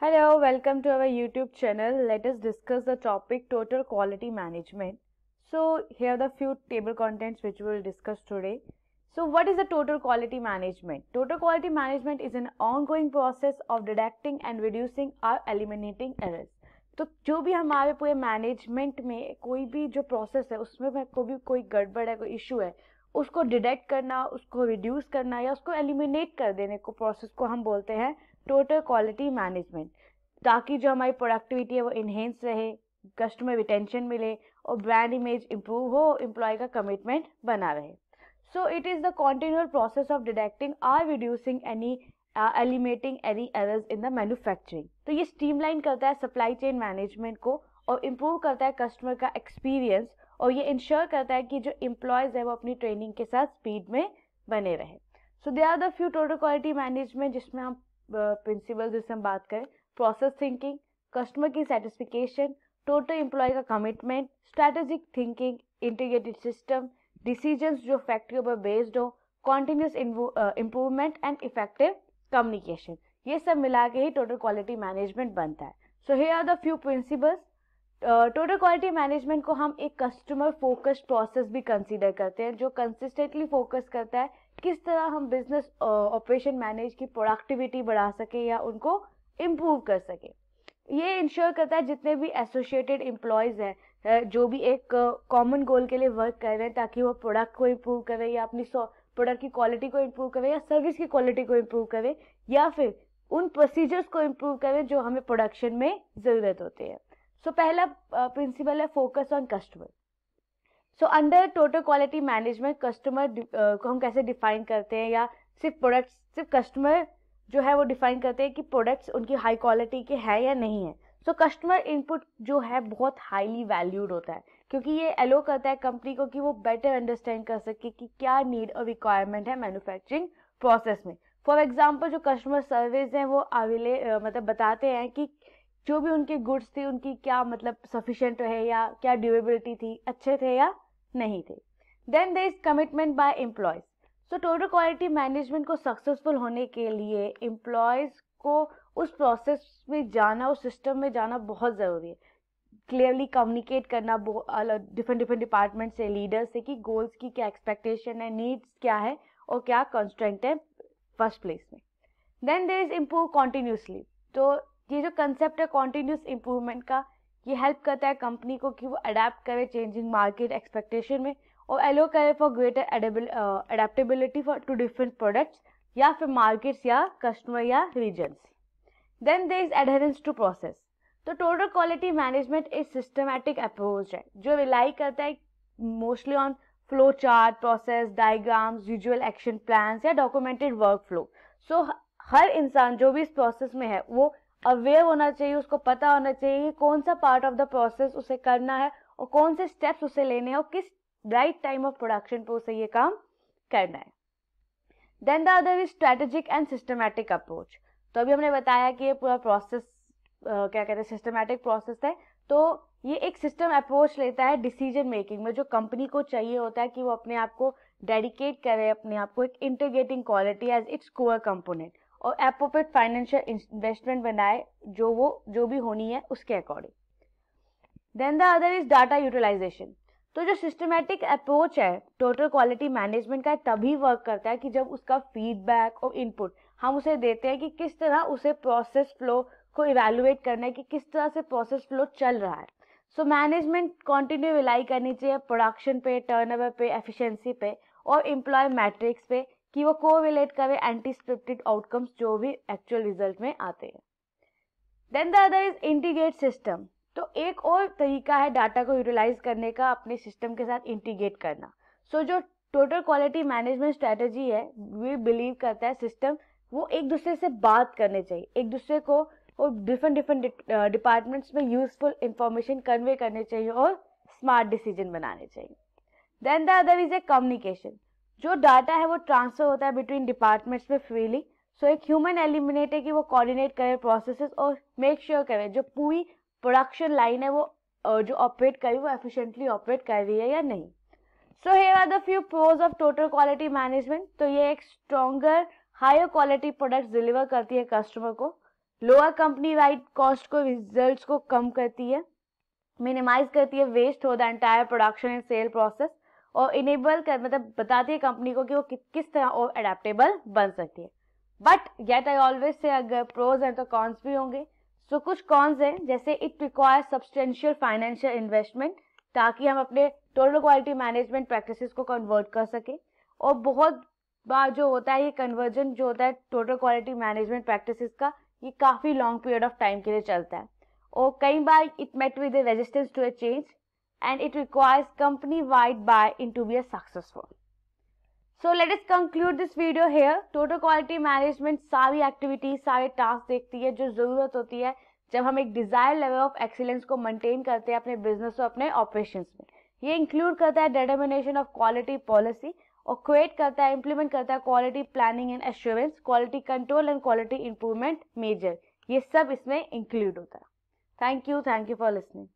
Hello, welcome to our YouTube channel. Let us discuss the topic total quality management. So here are the few table contents which we will discuss today. So what is the total quality management? Total quality management is an ongoing process of detecting and reducing or eliminating errors. तो जो भी हमारे पूरे management में कोई भी जो process है उसमें कोई गड़बड़ है, कोई इशू है, उसको डिटेक्ट करना, उसको रिड्यूस करना या उसको एलिमिनेट कर देने को प्रोसेस को हम बोलते हैं टोटल क्वालिटी मैनेजमेंट, ताकि जो हमारी प्रोडक्टिविटी है वो इन्हेंस रहे, कस्टमर रिटेंशन मिले और ब्रांड इमेज इंप्रूव हो, एम्प्लॉय का कमिटमेंट बना रहे. So it is the continual process of detecting और reducing any eliminating any errors in the manufacturing. तो ये स्ट्रीमलाइन करता है सप्लाई चेन मैनेजमेंट को और इम्प्रूव करता है कस्टमर का एक्सपीरियंस, और ये इंश्योर करता है कि जो एम्प्लॉयज़ है वो अपनी ट्रेनिंग के साथ स्पीड में बने रहे. So they are the few total quality management जिसमें हम प्रिंसिपल जिससे हम बात करें: प्रोसेस थिंकिंग, कस्टमर की सेटिस्फिकेशन, टोटल एम्प्लॉय का commitment, strategic thinking, integrated system, decisions जो फैक्ट्री पर बेस्ड हो, continuous improvement and effective communication. ये सब मिला के ही टोटल क्वालिटी मैनेजमेंट बनता है. So here are the few principles. Total quality management को हम एक कस्टमर फोकस्ड प्रोसेस भी कंसीडर करते हैं, जो कंसिस्टेंटली फोकस करता है किस तरह हम बिजनेस ऑपरेशन मैनेज की प्रोडक्टिविटी बढ़ा सके या उनको इम्प्रूव कर सके. ये इंश्योर करता है जितने भी एसोसिएटेड एम्प्लॉयज़ हैं जो भी एक कॉमन गोल के लिए वर्क कर रहे हैं, ताकि वो प्रोडक्ट को इम्प्रूव करें या अपनी प्रोडक्ट की क्वालिटी को इम्प्रूव करें या सर्विस की क्वालिटी को इम्प्रूव करें या फिर उन प्रोसीजर्स को इम्प्रूव करें जो हमें प्रोडक्शन में ज़रूरत होती है. सो पहला प्रिंसिपल है focus on customer. So under total quality management customer को हम कैसे डिफाइन करते हैं, या सिर्फ कस्टमर जो है वो डिफाइन करते हैं कि प्रोडक्ट्स उनकी हाई क्वालिटी के हैं या नहीं है. सो कस्टमर इनपुट जो है बहुत हाईली वैल्यूड होता है, क्योंकि ये अलो करता है कंपनी को कि वो बेटर अंडरस्टैंड कर सके कि क्या नीड और रिक्वायरमेंट है मैन्युफैक्चरिंग प्रोसेस में. फॉर एग्जाम्पल जो कस्टमर सर्विस हैं वो मतलब बताते हैं कि जो भी उनके गुड्स थी उनकी क्या मतलब सफिशिएंट रहे या क्या ड्यूरेबिलिटी थी, अच्छे थे या नहीं थे. Then there is commitment by employees. So total quality management को सक्सेसफुल होने के लिए एम्प्लॉयज को उस प्रोसेस में जाना, उस सिस्टम में जाना बहुत ज़रूरी है. क्लियरली कम्युनिकेट करना डिफरेंट डिपार्टमेंट से, लीडर से, कि गोल्स की क्या एक्सपेक्टेशन है, नीड्स क्या है और क्या कंस्ट्रेंट है फर्स्ट प्लेस में. Then there is improve continuously. तो ये जो कंसेप्ट है कॉन्टिन्यूस इम्प्रूवमेंट का, ये हेल्प करता है कंपनी को कि वो अडेप्ट करे चेंजिंग मार्केट एक्सपेक्टेशन में और एलो करे for greater adaptability for to different products या फिर मार्केट्स या कस्टमर या regions. Then there is adherence to process. तो टोटल क्वालिटी मैनेजमेंट एक सिस्टमैटिक अप्रोच है जो रिलाई करता है mostly on flow chart, process diagrams, visual action plans या डॉक्यूमेंटेड वर्क फ्लो. सो हर इंसान जो भी इस प्रोसेस में है वो अवेयर होना चाहिए, उसको पता होना चाहिए कि कौन सा पार्ट ऑफ द प्रोसेस उसे करना है और कौन से स्टेप्स उसे लेने हैं और किस राइट टाइम ऑफ प्रोडक्शन पे उसे ये काम करना है. Then the other is strategic and systematic approach. तो अभी हमने बताया कि ये पूरा प्रोसेस क्या कहते हैं सिस्टमैटिक प्रोसेस है. तो ये एक सिस्टम अप्रोच लेता है डिसीजन मेकिंग में, जो कंपनी को चाहिए होता है कि वो अपने आप को डेडिकेट करे, अपने आप को एक integrating quality as its core component और एप्रोप्रिएट फाइनेंशियल इन्वेस्टमेंट बनाए जो भी होनी है उसके according. Then the other is data utilization. तो जो सिस्टमैटिक अप्रोच है टोटल क्वालिटी मैनेजमेंट का तभी वर्क करता है कि जब उसका फीडबैक और इनपुट हम उसे देते हैं कि किस तरह उसे प्रोसेस फ्लो को इवैल्यूएट करना है, कि किस तरह से प्रोसेस फ्लो चल रहा है. सो मैनेजमेंट कंटिन्यू रिलाई करनी चाहिए प्रोडक्शन पे, टर्नओवर पे, एफिशिएंसी पे और एम्प्लॉय मैट्रिक्स पे, कि वो कोरिलेट करे एंटीस्क्रिप्टेड आउटकम्स जो भी एक्चुअल रिजल्ट में आते हैं. Then the other is integrate system. तो एक और तरीका है डाटा को यूटिलाइज करने का, अपने सिस्टम के साथ इंटीग्रेट करना. सो जो टोटल क्वालिटी मैनेजमेंट स्ट्रेटेजी है वी बिलीव करता है सिस्टम वो एक दूसरे से बात करने चाहिए, एक दूसरे को और डिफरेंट डिपार्टमेंट्स में यूजफुल इंफॉर्मेशन कन्वे करने चाहिए और स्मार्ट डिसीजन बनाने चाहिए. Then the other is a communication. जो डाटा है वो ट्रांसफर होता है बिटवीन डिपार्टमेंट्स में फ्रीली. सो एक ह्यूमन एलिमिनेट है कि वो कोऑर्डिनेट करे प्रोसेसेस और मेक श्योर करे जो पूरी प्रोडक्शन लाइन है वो जो ऑपरेट करी वो एफिशिएंटली ऑपरेट कर रही है या नहीं. So here are the few pros of total quality management. तो ये एक stronger higher quality products deliver करती है कस्टमर को. लोअर कंपनी वाइड कॉस्ट को, रिजल्ट्स को कम करती है, मिनिमाइज करती है वेस्ट हो the entire production and sale process, और इनेबल कर मतलब बताती है कंपनी को कि वो किस तरह और अडेप्टेबल बन सकती है. But yet I always say अगर प्रोज हैं तो कॉन्स भी होंगे. सो कुछ कॉन्स हैं, जैसे it require substantial financial investment ताकि हम अपने टोटल क्वालिटी मैनेजमेंट प्रैक्टिसेस को कन्वर्ट कर सकें. और बहुत बार जो होता है ये कन्वर्जन जो होता है टोटल क्वालिटी मैनेजमेंट प्रैक्टिसेस का, ये काफ़ी लॉन्ग पीरियड ऑफ टाइम के लिए चलता है. और कई बार it met with resistance to a change and it requires company-wide buy-in to be a successful. So let us conclude this video here. Total quality management सारी activities, सारे tasks देखती है जो ज़रूरत होती है जब हम एक desired level of excellence को maintain करते हैं अपने business और अपने operations में. ये include करता है determination of quality policy और create करता है, implement करता है quality planning and assurance, quality control and quality improvement measure. ये सब इसमें include होता है. Thank you for listening.